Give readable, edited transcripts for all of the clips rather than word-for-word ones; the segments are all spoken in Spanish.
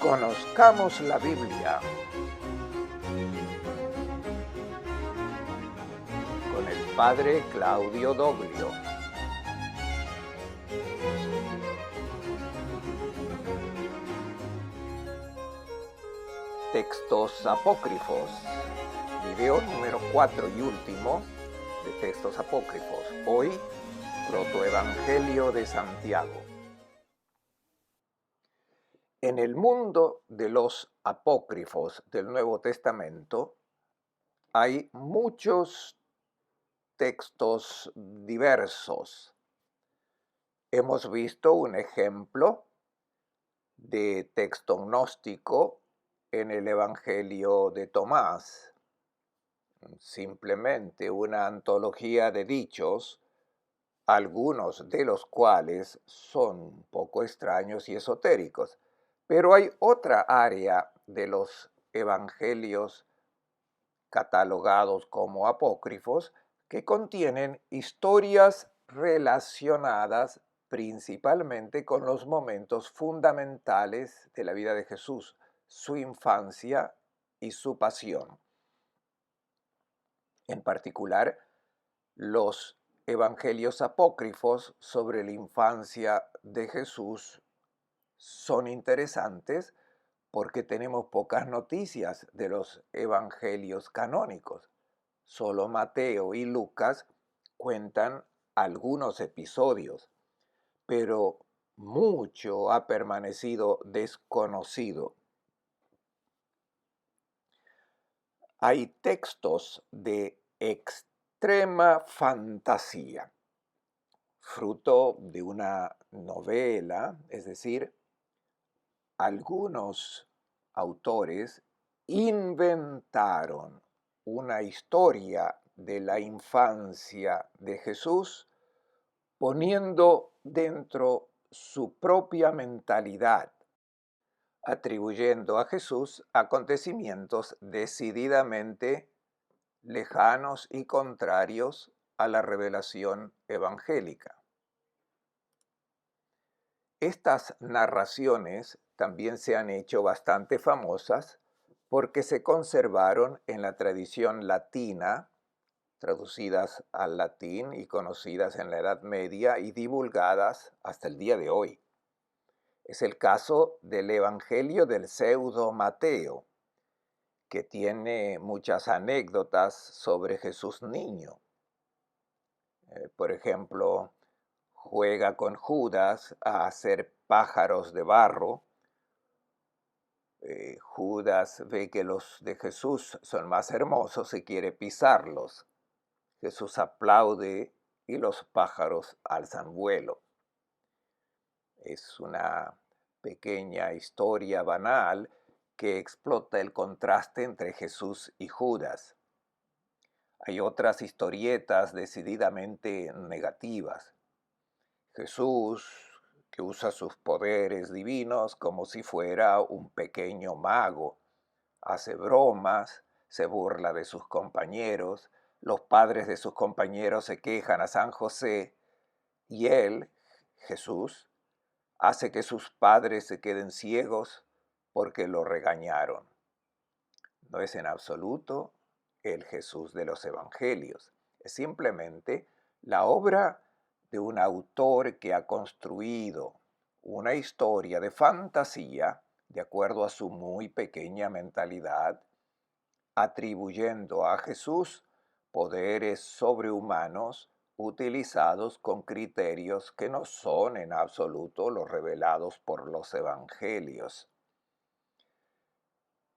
Conozcamos la Biblia con el Padre Claudio Doglio. Textos apócrifos. Video número 4 y último de textos apócrifos. Hoy, Protoevangelio de Santiago. En el mundo de los apócrifos del Nuevo Testamento hay muchos textos diversos. Hemos visto un ejemplo de texto gnóstico en el Evangelio de Tomás, simplemente una antología de dichos, algunos de los cuales son un poco extraños y esotéricos. Pero hay otra área de los evangelios catalogados como apócrifos que contienen historias relacionadas principalmente con los momentos fundamentales de la vida de Jesús, su infancia y su pasión. En particular, los evangelios apócrifos sobre la infancia de Jesús son interesantes porque tenemos pocas noticias de los evangelios canónicos. Solo Mateo y Lucas cuentan algunos episodios, pero mucho ha permanecido desconocido. Hay textos de extrema fantasía, fruto de una novela, es decir, algunos autores inventaron una historia de la infancia de Jesús poniendo dentro su propia mentalidad, atribuyendo a Jesús acontecimientos decididamente lejanos y contrarios a la revelación evangélica. Estas narraciones también se han hecho bastante famosas porque se conservaron en la tradición latina, traducidas al latín y conocidas en la Edad Media y divulgadas hasta el día de hoy. Es el caso del Evangelio del pseudo Mateo, que tiene muchas anécdotas sobre Jesús niño. Por ejemplo, juega con Judas a hacer pájaros de barro. Judas ve que los de Jesús son más hermosos y quiere pisarlos. Jesús aplaude y los pájaros alzan vuelo. Es una pequeña historia banal que explota el contraste entre Jesús y Judas. Hay otras historietas decididamente negativas. Jesús, que usa sus poderes divinos como si fuera un pequeño mago, hace bromas, se burla de sus compañeros, los padres de sus compañeros se quejan a San José y él, Jesús, hace que sus padres se queden ciegos porque lo regañaron. No es en absoluto el Jesús de los evangelios, es simplemente la obra de un autor que ha construido una historia de fantasía de acuerdo a su muy pequeña mentalidad, atribuyendo a Jesús poderes sobrehumanos utilizados con criterios que no son en absoluto los revelados por los evangelios.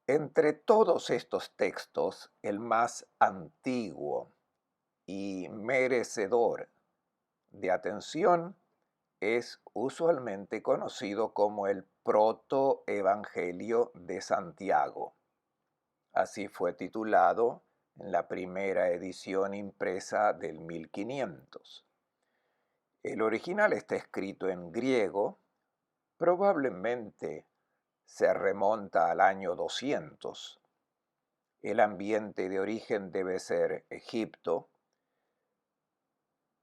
Entre todos estos textos, el más antiguo y merecedor de atención es usualmente conocido como el Protoevangelio de Santiago. Así fue titulado en la primera edición impresa del 1500. El original está escrito en griego, probablemente se remonta al año 200. El ambiente de origen debe ser Egipto.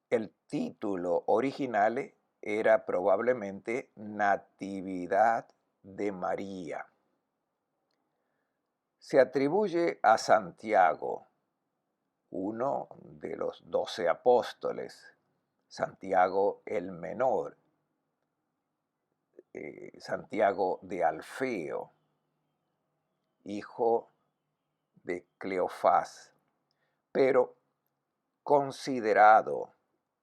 El título original era probablemente Natividad de María. se atribuye a Santiago, uno de los 12 apóstoles, Santiago el Menor, Santiago de Alfeo, hijo de Cleofás, pero considerado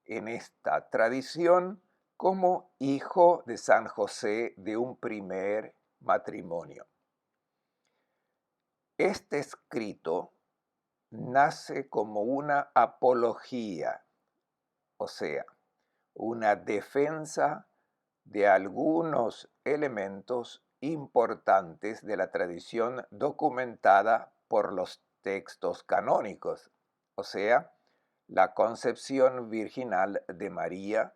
en esta tradición como hijo de San José de un primer matrimonio. Este escrito nace como una apología, o sea, una defensa de algunos elementos importantes de la tradición documentada por los textos canónicos, o sea, la concepción virginal de María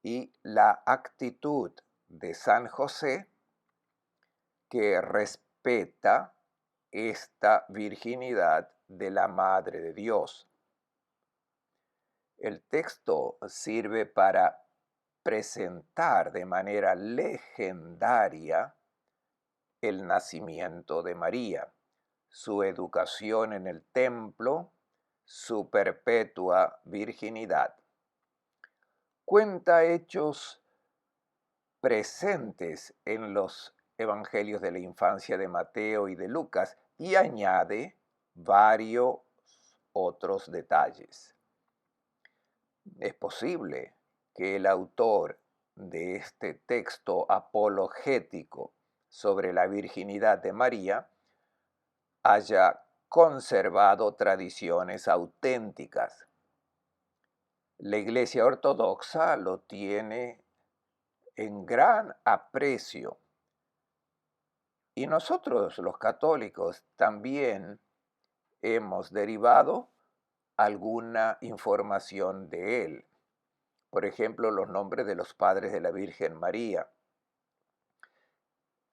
y la actitud de San José que respeta esta virginidad de la Madre de Dios. El texto sirve para presentar de manera legendaria el nacimiento de María, su educación en el templo, su perpetua virginidad. Cuenta hechos presentes en los evangelios de la infancia de Mateo y de Lucas y añade varios otros detalles. Es posible que el autor de este texto apologético sobre la virginidad de María haya conservado tradiciones auténticas. La Iglesia Ortodoxa lo tiene en gran aprecio y nosotros los católicos también hemos derivado alguna información de él. Por ejemplo, los nombres de los padres de la Virgen María.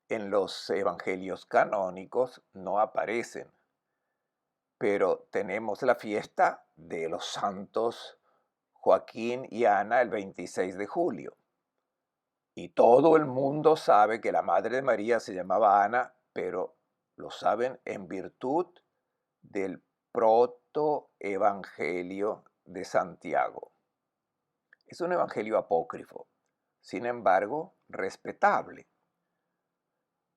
En los evangelios canónicos no aparecen, pero tenemos la fiesta de los santos Joaquín y Ana el 26 de julio. Y todo el mundo sabe que la madre de María se llamaba Ana, pero lo saben en virtud del protoevangelio de Santiago. Es un evangelio apócrifo, sin embargo, respetable,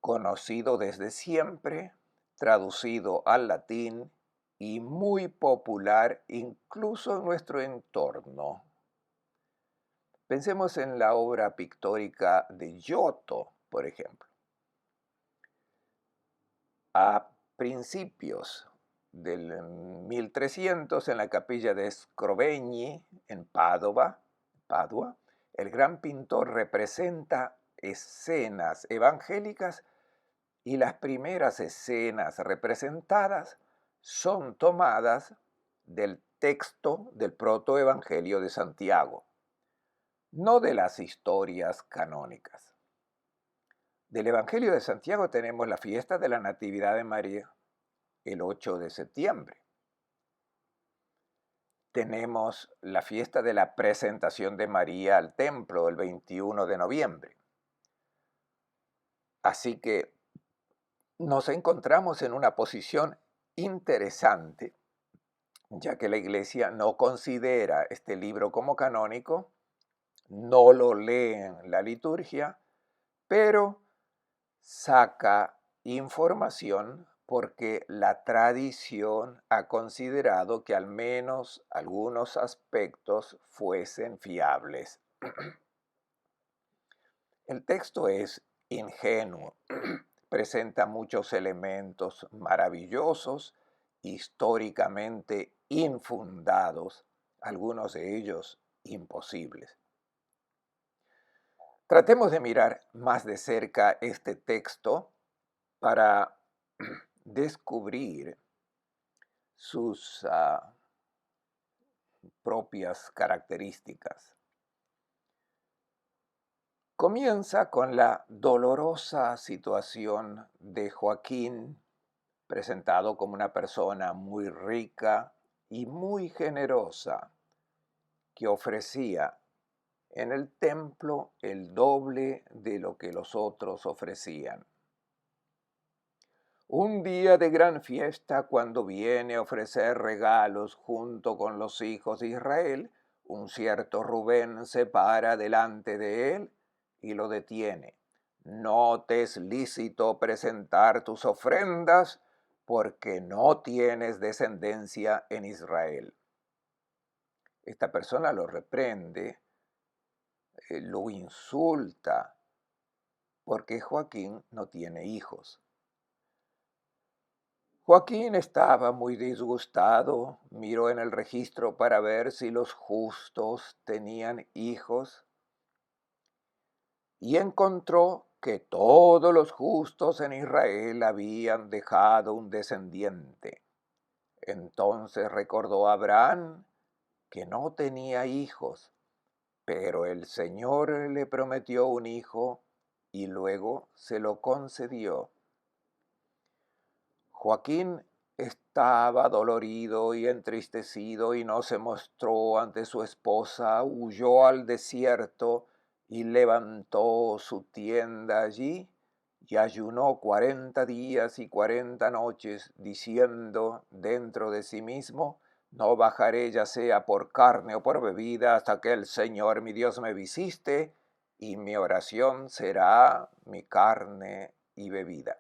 conocido desde siempre, traducido al latín y muy popular incluso en nuestro entorno. Pensemos en la obra pictórica de Giotto, por ejemplo. A principios del 1300, en la capilla de Scrovegni, en Padua, el gran pintor representa escenas evangélicas y las primeras escenas representadas son tomadas del texto del protoevangelio de Santiago, no de las historias canónicas. Del Evangelio de Santiago tenemos la fiesta de la Natividad de María, el 8 de septiembre. Tenemos la fiesta de la presentación de María al templo, el 21 de noviembre. Así que nos encontramos en una posición interesante, ya que la Iglesia no considera este libro como canónico, no lo lee en la liturgia, pero saca información porque la tradición ha considerado que al menos algunos aspectos fuesen fiables. El texto es ingenuo, presenta muchos elementos maravillosos, históricamente infundados, algunos de ellos imposibles. Tratemos de mirar más de cerca este texto para descubrir sus propias características. Comienza con la dolorosa situación de Joaquín, presentado como una persona muy rica y muy generosa, que ofrecía en el templo el doble de lo que los otros ofrecían. Un día de gran fiesta, cuando viene a ofrecer regalos junto con los hijos de Israel, un cierto Rubén se para delante de él y lo detiene. No te es lícito presentar tus ofrendas porque no tienes descendencia en Israel. Esta persona lo reprende, lo insulta, porque Joaquín no tiene hijos. Joaquín estaba muy disgustado, miró en el registro para ver si los justos tenían hijos y encontró que todos los justos en Israel habían dejado un descendiente. Entonces recordó a Abraham que no tenía hijos, pero el Señor le prometió un hijo y luego se lo concedió. Joaquín estaba dolorido y entristecido y no se mostró ante su esposa, huyó al desierto y levantó su tienda allí y ayunó 40 días y 40 noches, diciendo dentro de sí mismo: no bajaré ya sea por carne o por bebida hasta que el Señor mi Dios me visite, y mi oración será mi carne y bebida.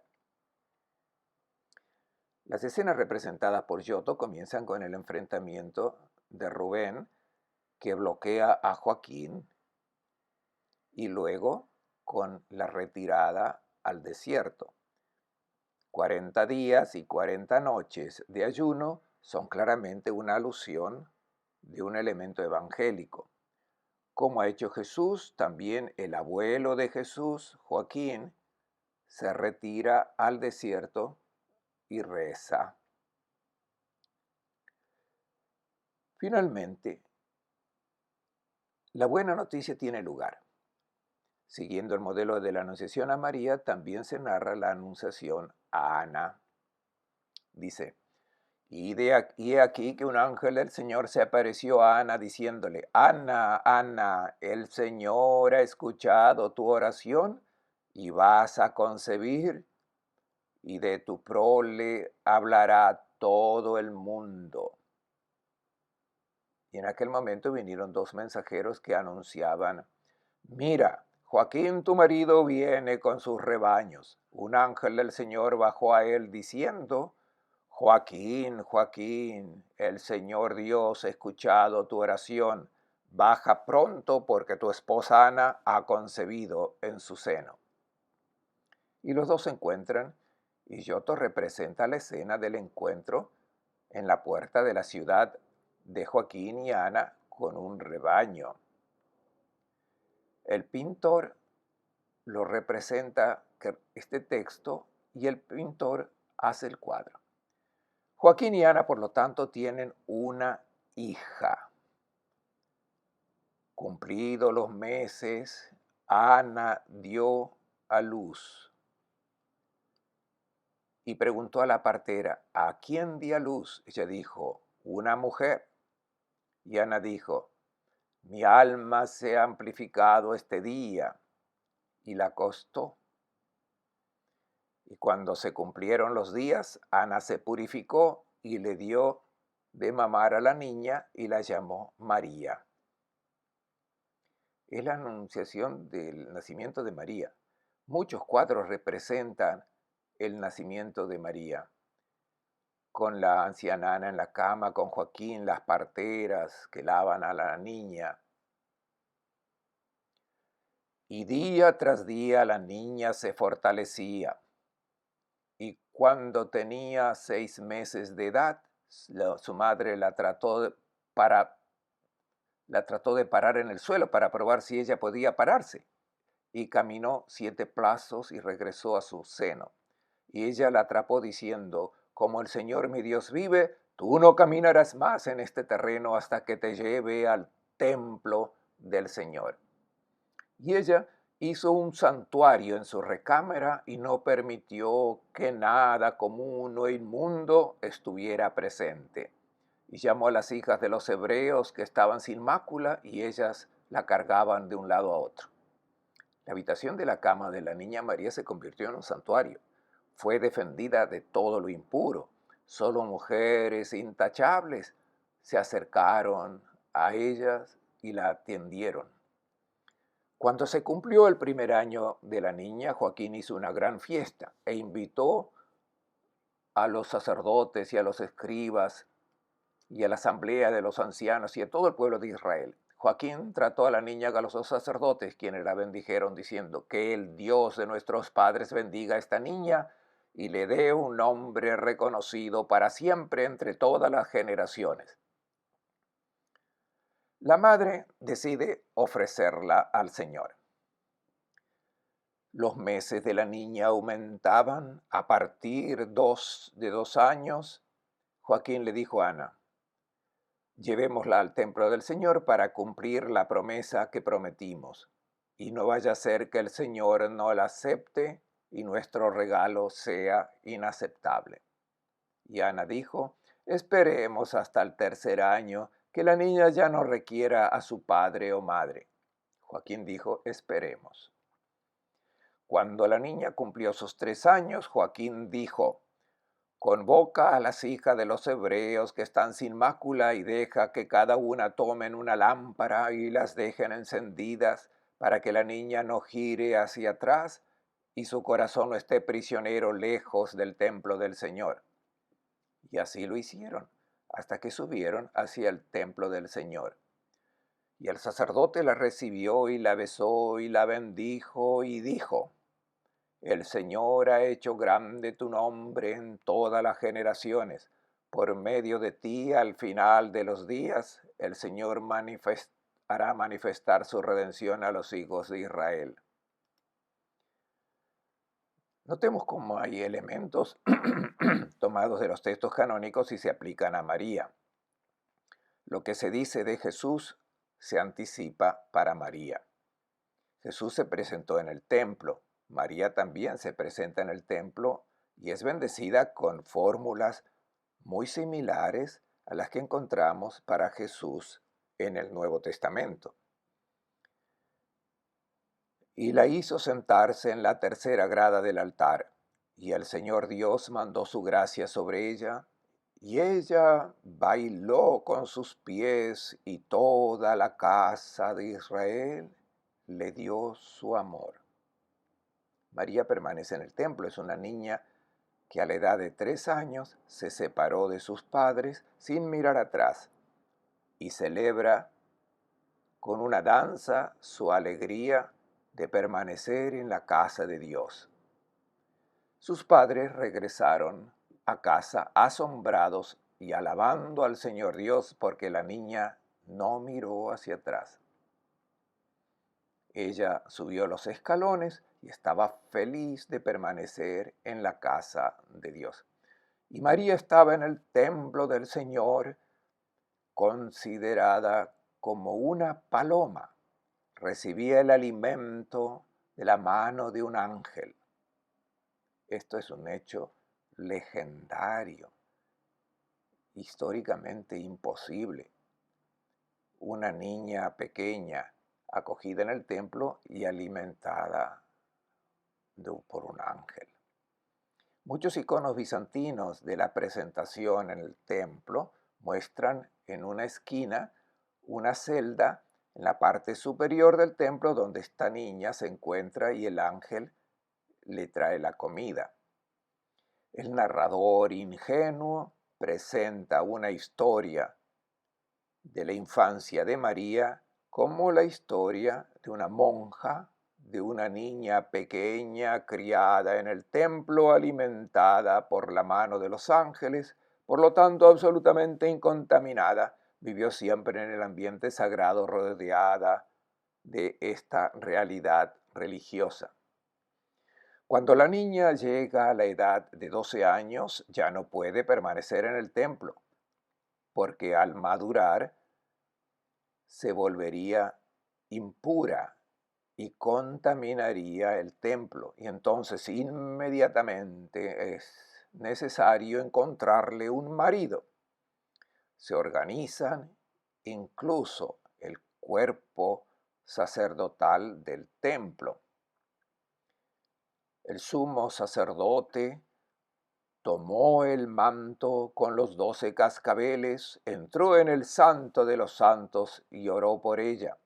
Las escenas representadas por Giotto comienzan con el enfrentamiento de Rubén, que bloquea a Joaquín, y luego con la retirada al desierto. 40 días y 40 noches de ayuno son claramente una alusión de un elemento evangélico. Como ha hecho Jesús, también el abuelo de Jesús, Joaquín, se retira al desierto y reza. Finalmente, la buena noticia tiene lugar. Siguiendo el modelo de la Anunciación a María, también se narra la Anunciación a Ana. Dice: y he aquí que un ángel del Señor se apareció a Ana diciéndole: Ana, Ana, el Señor ha escuchado tu oración y vas a concebir, y de tu prole hablará todo el mundo. Y en aquel momento vinieron dos mensajeros que anunciaban: mira, Joaquín tu marido viene con sus rebaños. Un ángel del Señor bajó a él diciendo: Joaquín, Joaquín, el Señor Dios ha escuchado tu oración. Baja pronto porque tu esposa Ana ha concebido en su seno. Y los dos se encuentran, y Giotto representa la escena del encuentro en la puerta de la ciudad de Joaquín y Ana con un rebaño. El pintor lo representa este texto y el pintor hace el cuadro. Joaquín y Ana, por lo tanto, tienen una hija. Cumplidos los meses, Ana dio a luz y preguntó a la partera: ¿a quién di a luz? Ella dijo: una mujer. Y Ana dijo: mi alma se ha amplificado este día, y la acostó. Y cuando se cumplieron los días, Ana se purificó y le dio de mamar a la niña y la llamó María. Es la anunciación del nacimiento de María. Muchos cuadros representan el nacimiento de María, con la anciana Ana en la cama, con Joaquín, las parteras que lavan a la niña. Y día tras día la niña se fortalecía. Y cuando tenía 6 meses de edad, su madre la trató de parar en el suelo para probar si ella podía pararse. Y caminó 7 pasos y regresó a su seno. Y ella la atrapó diciendo: como el Señor mi Dios vive, tú no caminarás más en este terreno hasta que te lleve al templo del Señor. Y ella hizo un santuario en su recámara y no permitió que nada común o inmundo estuviera presente. Y llamó a las hijas de los hebreos que estaban sin mácula, y ellas la cargaban de un lado a otro. La habitación de la cama de la niña María se convirtió en un santuario. fue defendida de todo lo impuro. Solo mujeres intachables se acercaron a ellas y la atendieron. Cuando se cumplió el primer año de la niña, Joaquín hizo una gran fiesta e invitó a los sacerdotes y a los escribas y a la asamblea de los ancianos y a todo el pueblo de Israel. Joaquín trató a la niña con los sacerdotes, quienes la bendijeron diciendo: que el Dios de nuestros padres bendiga a esta niña y le dé un nombre reconocido para siempre entre todas las generaciones. La madre decide ofrecerla al Señor. Los meses de la niña aumentaban. A partir de 2 años, Joaquín le dijo a Ana: llevémosla al templo del Señor para cumplir la promesa que prometimos, y no vaya a ser que el Señor no la acepte y nuestro regalo sea inaceptable. Y Ana dijo: esperemos hasta el tercer año, que la niña ya no requiera a su padre o madre. Joaquín dijo: esperemos. Cuando la niña cumplió sus 3 años, Joaquín dijo: convoca a las hijas de los hebreos que están sin mácula y deja que cada una tomen una lámpara y las dejen encendidas para que la niña no gire hacia atrás y su corazón no esté prisionero lejos del templo del Señor. Y así lo hicieron, hasta que subieron hacia el templo del Señor. Y el sacerdote la recibió y la besó y la bendijo y dijo: el Señor ha hecho grande tu nombre en todas las generaciones. Por medio de ti, al final de los días, el Señor hará manifestar su redención a los hijos de Israel. Notemos cómo hay elementos tomados de los textos canónicos y se aplican a María. Lo que se dice de Jesús se anticipa para María. Jesús se presentó en el templo. María también se presenta en el templo y es bendecida con fórmulas muy similares a las que encontramos para Jesús en el Nuevo Testamento. Y la hizo sentarse en la tercera grada del altar, y el Señor Dios mandó su gracia sobre ella, y ella bailó con sus pies, y toda la casa de Israel le dio su amor. María permanece en el templo, es una niña que a la edad de 3 años se separó de sus padres sin mirar atrás y celebra con una danza su alegría de permanecer en la casa de Dios. Sus padres regresaron a casa asombrados y alabando al Señor Dios porque la niña no miró hacia atrás. Ella subió los escalones y estaba feliz de permanecer en la casa de Dios. Y María estaba en el templo del Señor, considerada como una paloma. Recibía el alimento de la mano de un ángel. Esto es un hecho legendario, históricamente imposible. Una niña pequeña acogida en el templo y alimentada por un ángel. Muchos iconos bizantinos de la presentación en el templo muestran en una esquina una celda en la parte superior del templo donde esta niña se encuentra y el ángel le trae la comida. El narrador ingenuo presenta una historia de la infancia de María como la historia de una monja, de una niña pequeña criada en el templo, alimentada por la mano de los ángeles, por lo tanto absolutamente incontaminada, vivió siempre en el ambiente sagrado rodeada de esta realidad religiosa. Cuando la niña llega a la edad de 12 años, ya no puede permanecer en el templo, porque al madurar se volvería impura y contaminaría el templo. Y entonces inmediatamente es necesario encontrarle un marido. Se organizan incluso el cuerpo sacerdotal del templo. El sumo sacerdote tomó el manto con los 12 cascabeles, entró en el santo de los santos y oró por ella.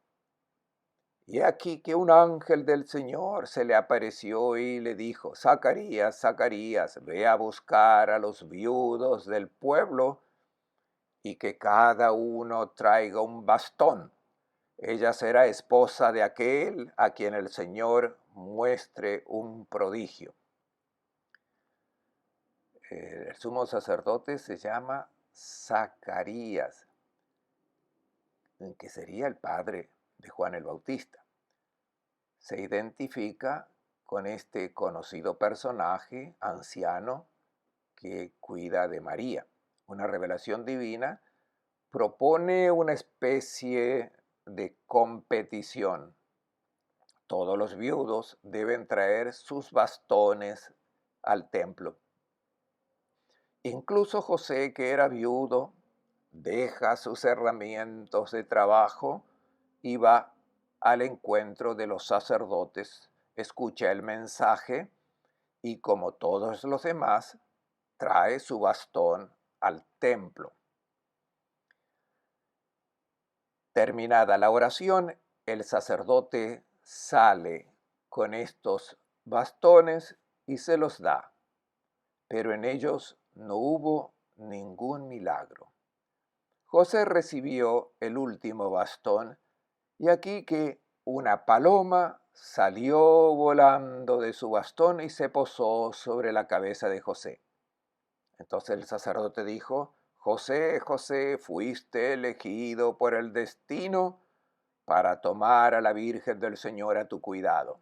Y aquí que un ángel del Señor se le apareció y le dijo: Zacarías, Zacarías, ve a buscar a los viudos del pueblo y que cada uno traiga un bastón. Ella será esposa de aquel a quien el Señor muestre un prodigio. El sumo sacerdote se llama Zacarías, que sería el padre de Juan el Bautista. Se identifica con este conocido personaje anciano que cuida de María. Una revelación divina propone una especie de competición. Todos los viudos deben traer sus bastones al templo. Incluso José, que era viudo, deja sus herramientas de trabajo y va al encuentro de los sacerdotes, escucha el mensaje y, como todos los demás, trae su bastón al templo. Terminada la oración, el sacerdote sale con estos bastones y se los da, pero en ellos no hubo ningún milagro. José recibió el último bastón y aquí que una paloma salió volando de su bastón y se posó sobre la cabeza de José. Entonces el sacerdote dijo: José, José, fuiste elegido por el destino para tomar a la Virgen del Señor a tu cuidado.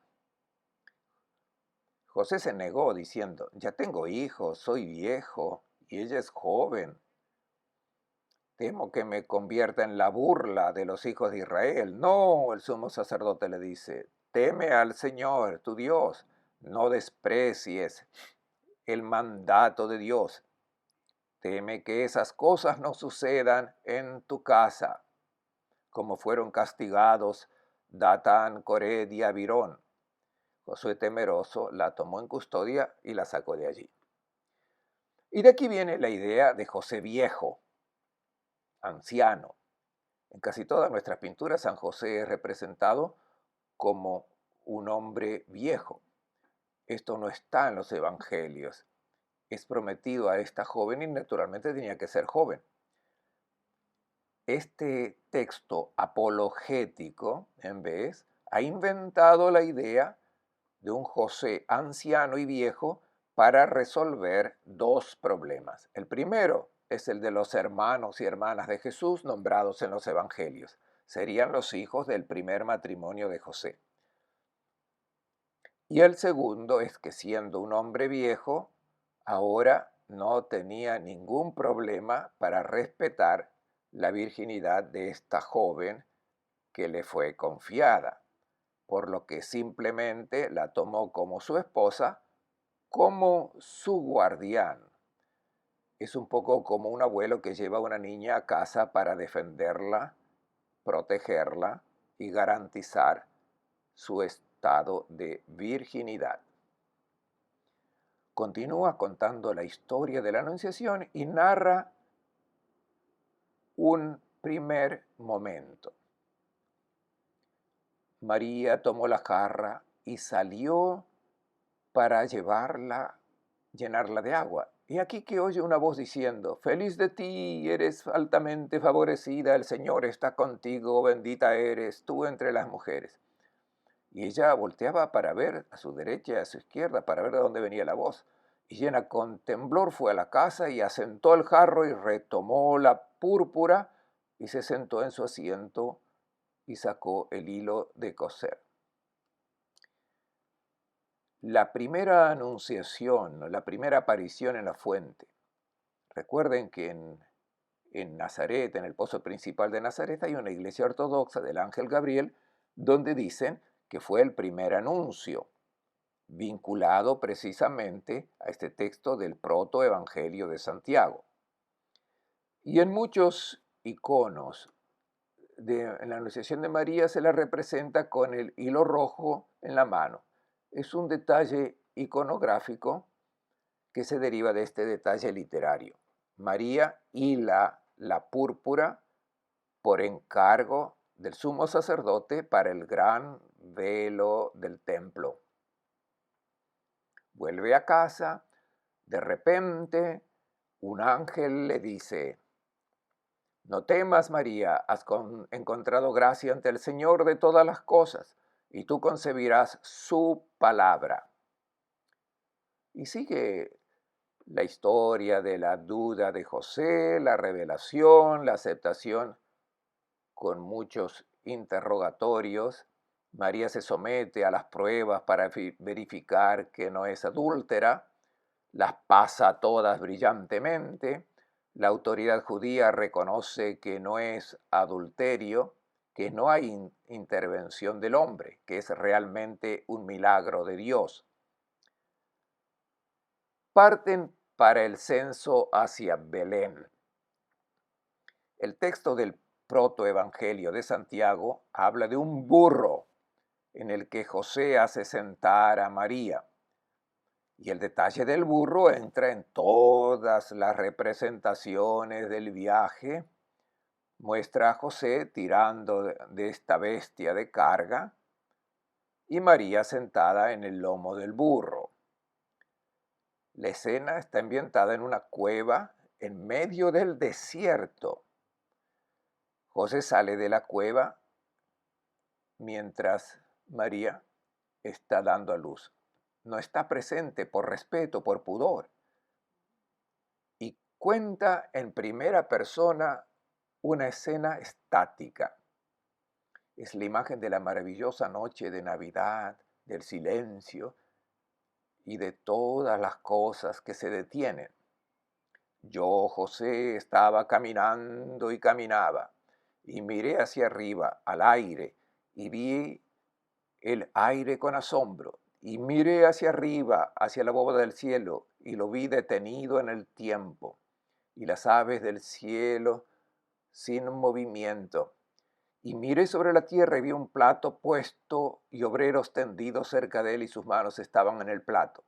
José se negó diciendo: ya tengo hijos, soy viejo y ella es joven. Temo que me convierta en la burla de los hijos de Israel. No, el sumo sacerdote le dice: teme al Señor, tu Dios, no desprecies el mandato de Dios. Teme que esas cosas no sucedan en tu casa, como fueron castigados Datán, Cored y Abirón. Josué, temeroso, la tomó en custodia y la sacó de allí. Y de aquí viene la idea de José viejo, anciano. En casi todas nuestras pinturas, San José es representado como un hombre viejo. Esto no está en los evangelios. Es prometido a esta joven y naturalmente tenía que ser joven. Este texto apologético, en vez, ha inventado la idea de un José anciano y viejo para resolver dos problemas. El primero es el de los hermanos y hermanas de Jesús nombrados en los evangelios. Serían los hijos del primer matrimonio de José. Y el segundo es que, siendo un hombre viejo, ahora no tenía ningún problema para respetar la virginidad de esta joven que le fue confiada, por lo que simplemente la tomó como su esposa, como su guardián. Es un poco como un abuelo que lleva a una niña a casa para defenderla, protegerla y garantizar su estado de virginidad. Continúa contando la historia de la Anunciación y narra un primer momento. María tomó la jarra y salió para llenarla de agua. Y aquí que oye una voz diciendo: feliz de ti, eres altamente favorecida, el Señor está contigo, bendita eres tú entre las mujeres. Y ella volteaba para ver a su derecha y a su izquierda, para ver de dónde venía la voz. Y llena con temblor fue a la casa y asentó el jarro y retomó la púrpura y se sentó en su asiento y sacó el hilo de coser. La primera anunciación, la primera aparición en la fuente. Recuerden que en Nazaret, en el pozo principal de Nazaret, hay una iglesia ortodoxa del ángel Gabriel donde dicen que fue el primer anuncio, vinculado precisamente a este texto del protoevangelio de Santiago. Y en muchos iconos en la Anunciación de María se la representa con el hilo rojo en la mano. Es un detalle iconográfico que se deriva de este detalle literario. María hila la púrpura por encargo del sumo sacerdote para el gran velo del templo. Vuelve a casa, de repente un ángel le dice: no temas, María, has encontrado gracia ante el Señor de todas las cosas, y tú concebirás su palabra. Y sigue la historia de la duda de José, la revelación, la aceptación, con muchos interrogatorios. María se somete a las pruebas para verificar que no es adúltera, las pasa todas brillantemente. La autoridad judía reconoce que no es adulterio, que no hay intervención del hombre, que es realmente un milagro de Dios. Parten para el censo hacia Belén. El texto del protoevangelio de Santiago habla de un burro en el que José hace sentar a María. Y el detalle del burro entra en todas las representaciones del viaje. Muestra a José tirando de esta bestia de carga y María sentada en el lomo del burro. La escena está ambientada en una cueva en medio del desierto. José sale de la cueva mientras María está dando a luz. No está presente por respeto, por pudor. Y cuenta en primera persona una escena estática. Es la imagen de la maravillosa noche de Navidad, del silencio y de todas las cosas que se detienen. Yo, José, estaba caminando y caminaba, y miré hacia arriba, al aire, y vi el aire con asombro, y miré hacia arriba, hacia la bóveda del cielo, y lo vi detenido en el tiempo, y las aves del cielo sin movimiento. Y miré sobre la tierra y vi un plato puesto y obreros tendidos cerca de él, y sus manos estaban en el plato.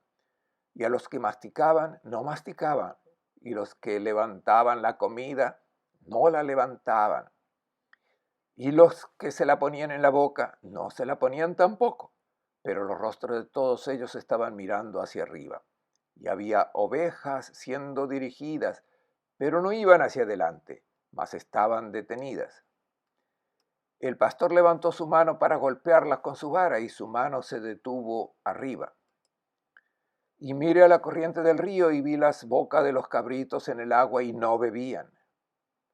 Y a los que masticaban, no masticaban, y los que levantaban la comida, no la levantaban. Y los que se la ponían en la boca, no se la ponían tampoco. Pero los rostros de todos ellos estaban mirando hacia arriba. Y había ovejas siendo dirigidas, pero no iban hacia adelante, mas estaban detenidas. El pastor levantó su mano para golpearlas con su vara, y su mano se detuvo arriba. Y miré a la corriente del río y vi las bocas de los cabritos en el agua y no bebían.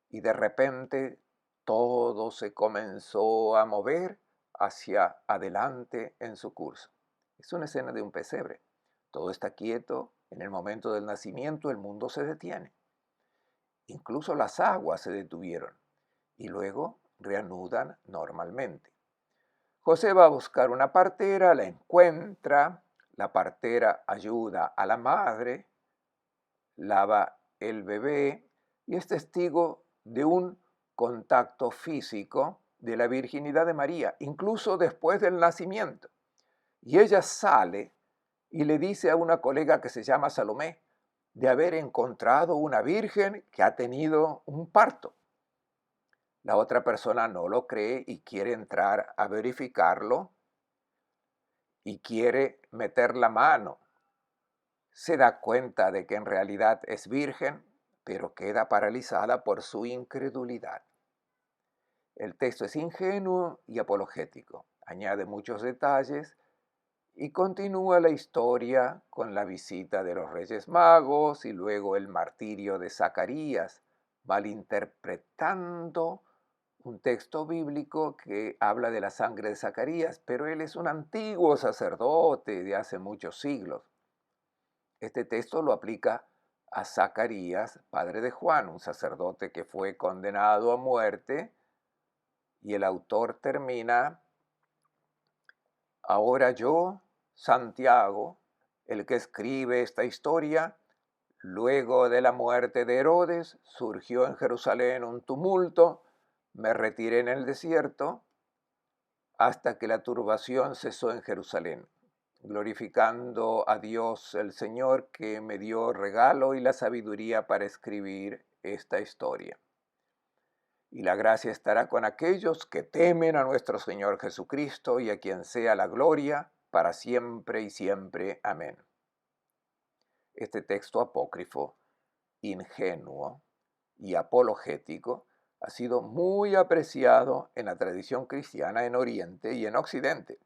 Y de repente todo se comenzó a mover hacia adelante en su curso. Es una escena de un pesebre. Todo está quieto. En el momento del nacimiento el mundo se detiene. Incluso las aguas se detuvieron y luego reanudan normalmente. José va a buscar una partera, la encuentra, la partera ayuda a la madre, lava el bebé y es testigo de un contacto físico de la virginidad de María, incluso después del nacimiento. Y ella sale y le dice a una colega que se llama Salomé de haber encontrado una virgen que ha tenido un parto. La otra persona no lo cree y quiere entrar a verificarlo y quiere meter la mano. Se da cuenta de que en realidad es virgen, pero queda paralizada por su incredulidad. El texto es ingenuo y apologético, añade muchos detalles y continúa la historia con la visita de los Reyes Magos y luego el martirio de Zacarías, malinterpretando un texto bíblico que habla de la sangre de Zacarías, pero él es un antiguo sacerdote de hace muchos siglos. Este texto lo aplica a Zacarías, padre de Juan, un sacerdote que fue condenado a muerte, y el autor termina: ahora yo, Santiago, el que escribe esta historia, luego de la muerte de Herodes, surgió en Jerusalén un tumulto, me retiré en el desierto hasta que la turbación cesó en Jerusalén. glorificando a Dios el Señor que me dio regalo y la sabiduría para escribir esta historia. Y la gracia estará con aquellos que temen a nuestro Señor Jesucristo y a quien sea la gloria para siempre y siempre. Amén. Este texto apócrifo, ingenuo y apologético, ha sido muy apreciado en la tradición cristiana en Oriente y en Occidente,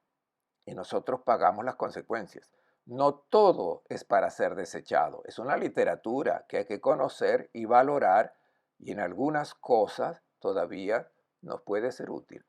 y nosotros pagamos las consecuencias. No todo es para ser desechado, es una literatura que hay que conocer y valorar, y en algunas cosas todavía nos puede ser útil.